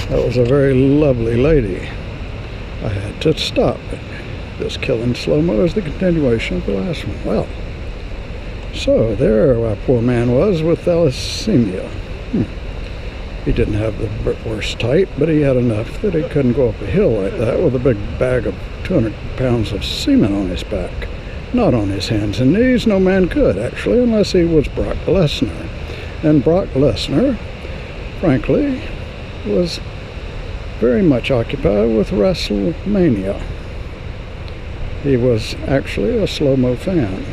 That was a very lovely lady. I had to stop. This killing Slomo is the continuation of the last one. Well, so there our poor man was with thalassemia. He didn't have the worst type, but he had enough that he couldn't go up a hill like that with a big bag of 200 pounds of semen on his back. Not on his hands and knees. No man could, actually, unless he was Brock Lesnar. And Brock Lesnar, frankly, was very much occupied with WrestleMania. He was actually a Slomo fan.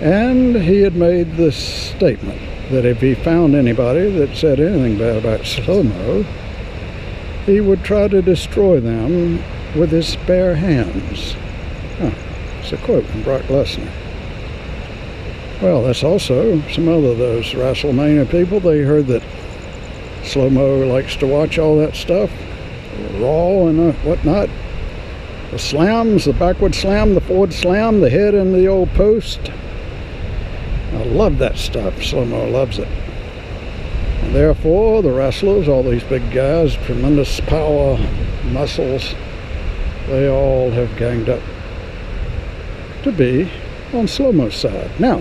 And he had made this statement that if he found anybody that said anything bad about Slomo, he would try to destroy them with his bare hands. It's a quote from Brock Lesnar. Well, that's also some other of those WrestleMania people. They heard that Slomo likes to watch all that stuff, Raw and whatnot. The slams, the backward slam, the forward slam, the head in the old post. I love that stuff. Slomo loves it. And therefore, the wrestlers, all these big guys, tremendous power, muscles, they all have ganged up to be on Slomo's side. Now,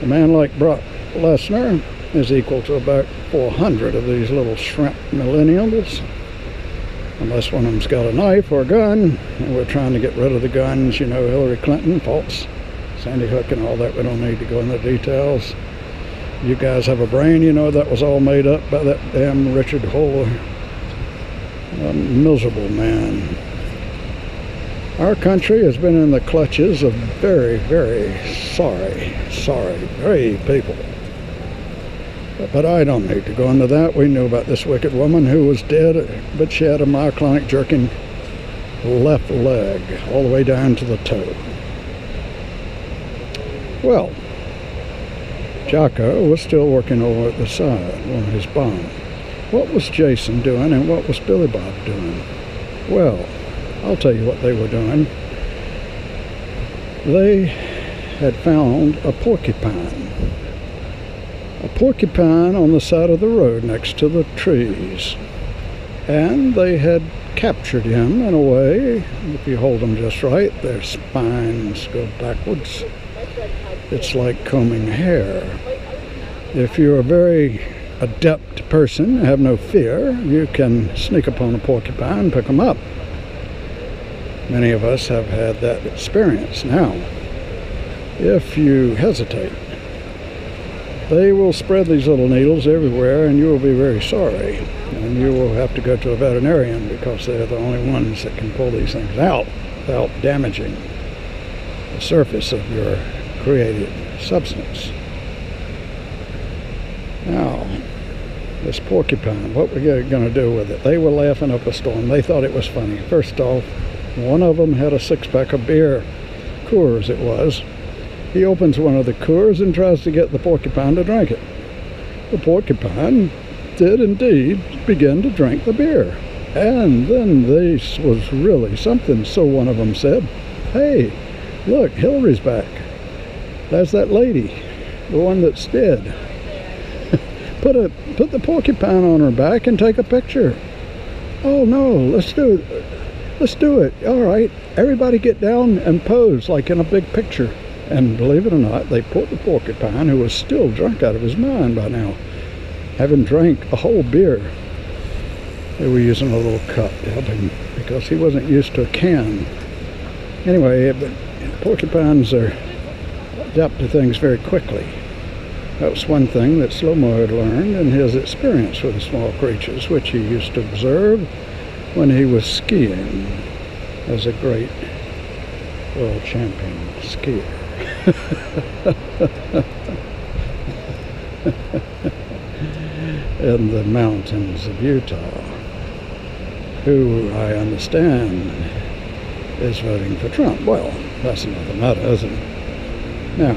a man like Brock Lesnar is equal to about 400 of these little shrimp millennials, unless one of them's got a knife or a gun, and we're trying to get rid of the guns, you know, Hillary Clinton, false, Sandy Hook and all that. We don't need to go into details. You guys have a brain, you know that was all made up by that damn Richard Holler. A miserable man. Our country has been in the clutches of very, very sorry, brave people. But I don't need to go into that. We knew about this wicked woman who was dead, but she had a myoclonic jerking left leg all the way down to the toe. Well, Jocko was still working over at the side on his bomb. What was Jason doing and what was Billy Bob doing? Well, I'll tell you what they were doing. They had found a porcupine. A porcupine on the side of the road next to the trees. And they had captured him in a way, if you hold them just right, their spines go backwards. It's like combing hair. If you're a very adept person, have no fear, you can sneak upon a porcupine, pick them up. Many of us have had that experience. Now, if you hesitate, they will spread these little needles everywhere and you will be very sorry. And you will have to go to a veterinarian because they're the only ones that can pull these things out without damaging the surface of your created substance. Now, this porcupine, what we're going to do with it? They were laughing up a storm. They thought it was funny. First off, one of them had a six-pack of beer, Coors it was. He opens one of the Coors and tries to get the porcupine to drink it. The porcupine did indeed begin to drink the beer. And then this was really something. So one of them said, "Hey, look, Hillary's back. There's that lady, the one that's dead. Put the porcupine on her back and take a picture." "Oh no, let's do it. Let's do it. All right, everybody get down and pose like in a big picture." And believe it or not, they put the porcupine, who was still drunk out of his mind by now, having drank a whole beer. They were using a little cup to help him because he wasn't used to a can. Anyway, but porcupines are adapt to things very quickly. That was one thing that Slomo had learned in his experience with the small creatures, which he used to observe when he was skiing as a great world champion skier. In the mountains of Utah, who I understand is voting for Trump. Well, that's another matter, isn't it? Now,